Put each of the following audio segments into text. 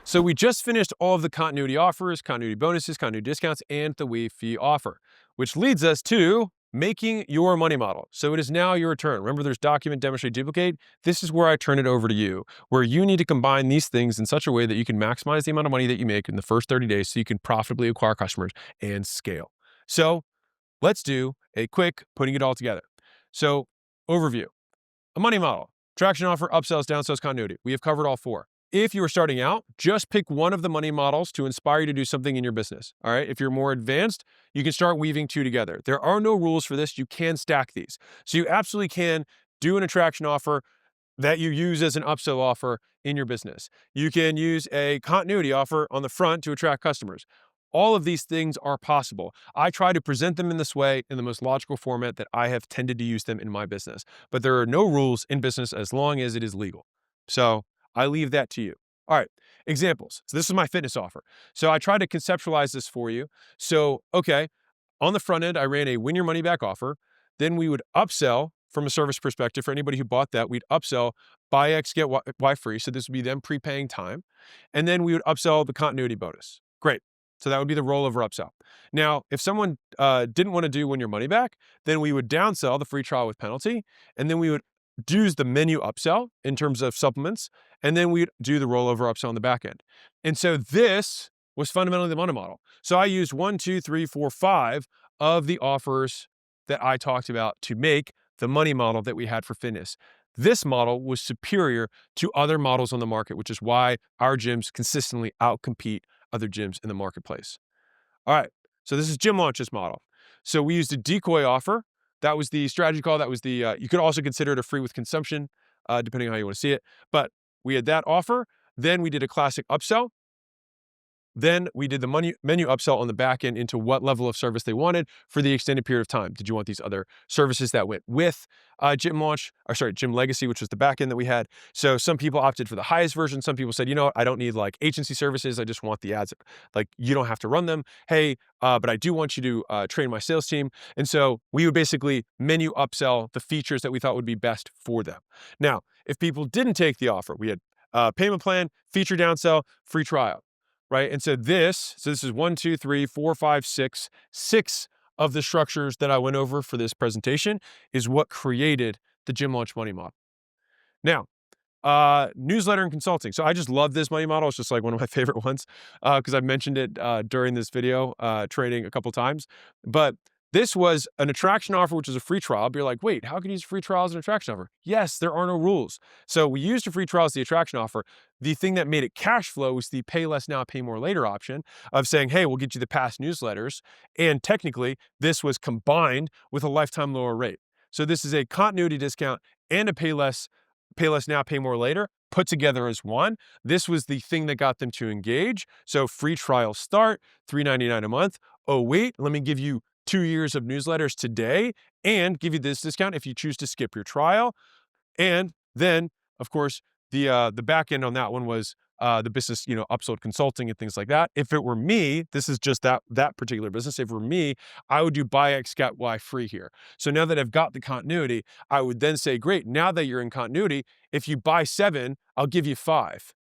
So we just finished all of the continuity offers, continuity bonuses, continuity discounts, and the waive fee offer, which leads us to making your money model. So it is now your turn. Remember, there's document, demonstrate, duplicate. This is where I turn it over to you, where you need to combine these things in such a way that you can maximize the amount of money that you make in the first 30 days so you can profitably acquire customers and scale. So let's do a quick putting it all together. So overview, a money model, traction offer, upsells, downsells, continuity. We have covered all four. If you are starting out, just pick one of the money models to inspire you to do something in your business. All right. If you're more advanced, you can start weaving two together. There are no rules for this. You can stack these. So you absolutely can do an attraction offer that you use as an upsell offer in your business. You can use a continuity offer on the front to attract customers. All of these things are possible. I try to present them in this way in the most logical format that I have tended to use them in my business. But there are no rules in business as long as it is legal. So I leave that to you. All right, examples. So this is my fitness offer. So I try to conceptualize this for you. So, okay, on the front end, I ran a win your money back offer. Then we would upsell from a service perspective for anybody who bought that. We'd upsell buy X, get Y free. So this would be them prepaying time. And then we would upsell the continuity bonus. Great. So that would be the rollover upsell. Now, if someone didn't want to do win your money back, then we would downsell the free trial with penalty. And then we would do the menu upsell in terms of supplements. And then we'd do the rollover upsell on the back end. And so this was fundamentally the money model. So I used 1, 2, 3, 4, 5 of the offers that I talked about to make the money model that we had for fitness. This model was superior to other models on the market, which is why our gyms consistently outcompete other gyms in the marketplace. All right, so this is Gym Launch's model. So we used a decoy offer. That was the strategy call. That was the, you could also consider it a free with consumption, depending on how you want to see it. But we had that offer. Then we did a classic upsell. Then we did the menu upsell on the back end into what level of service they wanted for the extended period of time. Did you want these other services that went with Gym Legacy, which was the back end that we had. So some people opted for the highest version. Some people said, you know what, I don't need like agency services. I just want the ads. Like you don't have to run them. Hey, but I do want you to train my sales team. And so we would basically menu upsell the features that we thought would be best for them. Now, if people didn't take the offer, we had payment plan, feature downsell, free trial. Right. And so this is 1, 2, 3, 4, 5, 6. 6 of the structures that I went over for this presentation is what created the Gym Launch money model. Now, newsletter and consulting. So I just love this money model. It's just like one of my favorite ones because I've mentioned it during this video training a couple times. But this was an attraction offer, which is a free trial. But you're like, wait, how can you use a free trial as an attraction offer? Yes, there are no rules. So we used a free trial as the attraction offer. The thing that made it cash flow was the pay less now, pay more later option of saying, hey, we'll get you the past newsletters. And technically, this was combined with a lifetime lower rate. So this is a continuity discount and a pay less now, pay more later put together as one. This was the thing that got them to engage. So free trial start, $3.99 a month. Oh, wait, let me give you 2 years of newsletters today and give you this discount if you choose to skip your trial. And then, of course, the back end on that one was the business, upsold consulting and things like that. If it were me, this is just that particular business. If it were me, I would do buy X, get Y free here. So now that I've got the continuity, I would then say, great, now that you're in continuity, if you buy 7, I'll give you 5.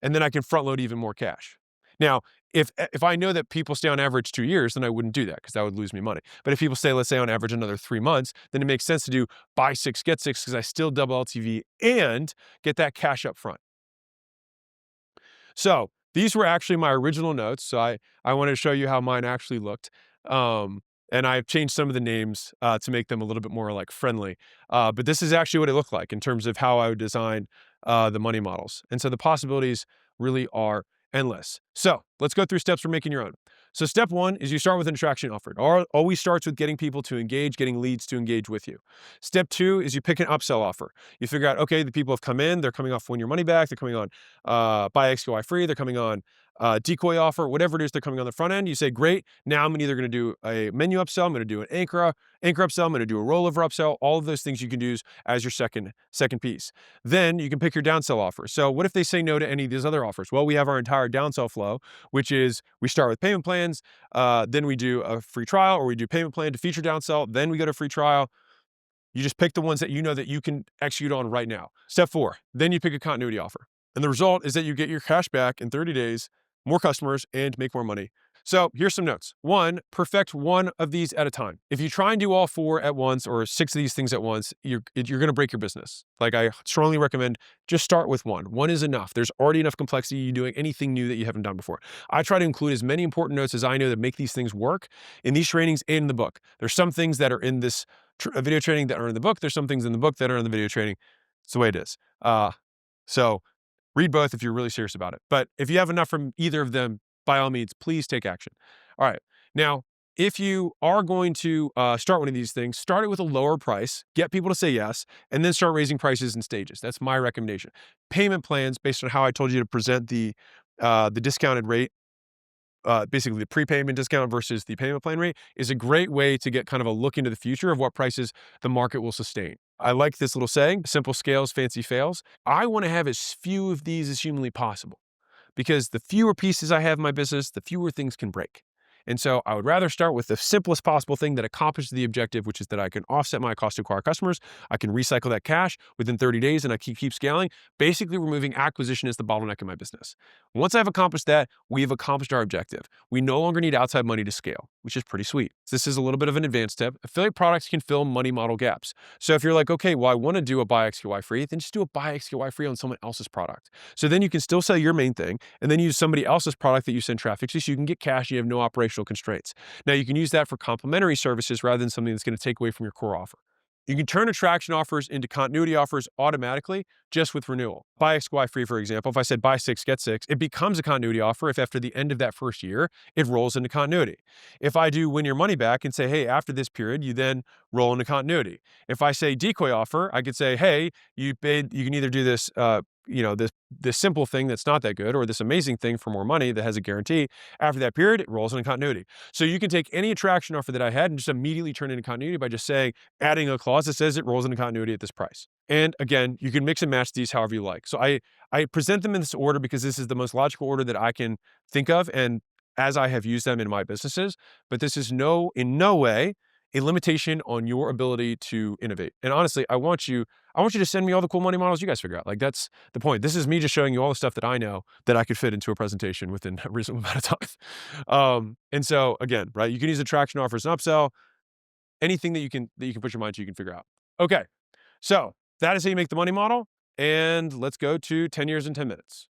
And then I can front load even more cash. Now, if I know that people stay on average 2 years, then I wouldn't do that because that would lose me money. But if people stay, let's say on average another 3 months, then it makes sense to do buy 6, get 6 because I still double LTV and get that cash up front. So these were actually my original notes. So I wanted to show you how mine actually looked. And I've changed some of the names to make them a little bit more like friendly. But this is actually what it looked like in terms of how I would design the money models. And so the possibilities really are endless. So let's go through steps for making your own. So step 1 is you start with an attraction offer. It always starts with getting people to engage, getting leads to engage with you. Step 2 is you pick an upsell offer. You figure out, okay, the people have come in, they're coming off win your money back, they're coming on buy X, get Y free, they're coming on decoy offer, whatever it is they're coming on the front end. You say, great, now I'm either going to do a menu upsell, I'm going to do an anchor upsell, I'm going to do a rollover upsell. All of those things you can use as your second piece. Then you can pick your downsell offer. So what if they say no to any of these other offers? Well, we have our entire downsell flow, which is we start with payment plans, then we do a free trial, or we do payment plan to feature downsell, then we go to free trial. You just pick the ones that you know that you can execute on right now. Step 4, then you pick a continuity offer. And the result is that you get your cash back in 30 days, more customers, and make more money. So here's some notes. One, perfect one of these at a time. If you try and do all four at once or six of these things at once, you're going to break your business. Like, I strongly recommend just start with one. One is enough. There's already enough complexity you doing anything new that you haven't done before. I try to include as many important notes as I know that make these things work in these trainings and in the book. There's some things that are in this video training that are in the book. There's some things in the book that are in the video training. It's the way it is. So read both if you're really serious about it. But if you have enough from either of them, by all means, please take action. All right. Now, if you are going to start one of these things, start it with a lower price, get people to say yes, and then start raising prices in stages. That's my recommendation. Payment plans, based on how I told you to present the discounted rate, basically the prepayment discount versus the payment plan rate, is a great way to get kind of a look into the future of what prices the market will sustain. I like this little saying, simple scales, fancy fails. I want to have as few of these as humanly possible, because the fewer pieces I have in my business, the fewer things can break. And so I would rather start with the simplest possible thing that accomplishes the objective, which is that I can offset my cost to acquire customers. I can recycle that cash within 30 days and I keep scaling, basically removing acquisition as the bottleneck in my business. Once I've accomplished that, we've accomplished our objective. We no longer need outside money to scale, which is pretty sweet. This is a little bit of an advanced step. Affiliate products can fill money model gaps. So if you're like, okay, well, I want to do a buy XQY free, then just do a buy XQY free on someone else's product. So then you can still sell your main thing and then use somebody else's product that you send traffic to, so you can get cash and you have no operational constraints. Now, you can use that for complementary services rather than something that's going to take away from your core offer. You can turn attraction offers into continuity offers automatically just with renewal. Buy XY free, for example, if I said buy 6, get 6, it becomes a continuity offer if after the end of that first year, it rolls into continuity. If I do win your money back and say, hey, after this period, you then roll into continuity. If I say decoy offer, I could say, hey, you can either do this, this simple thing that's not that good, or this amazing thing for more money that has a guarantee. After that period, it rolls into continuity. So you can take any attraction offer that I had and just immediately turn it into continuity by just adding a clause that says it rolls into continuity at this price. And again, you can mix and match these however you like. So I present them in this order because this is the most logical order that I can think of, and as I have used them in my businesses. But this is in no way a limitation on your ability to innovate. And honestly, I want you to send me all the cool money models you guys figure out. Like, that's the point. This is me just showing you all the stuff that I know that I could fit into a presentation within a reasonable amount of time. And so again, right, you can use attraction offers and upsell, anything that you can put your mind to, you can figure out. Okay, so that is how you make the money model. And let's go to 10 years in 10 minutes.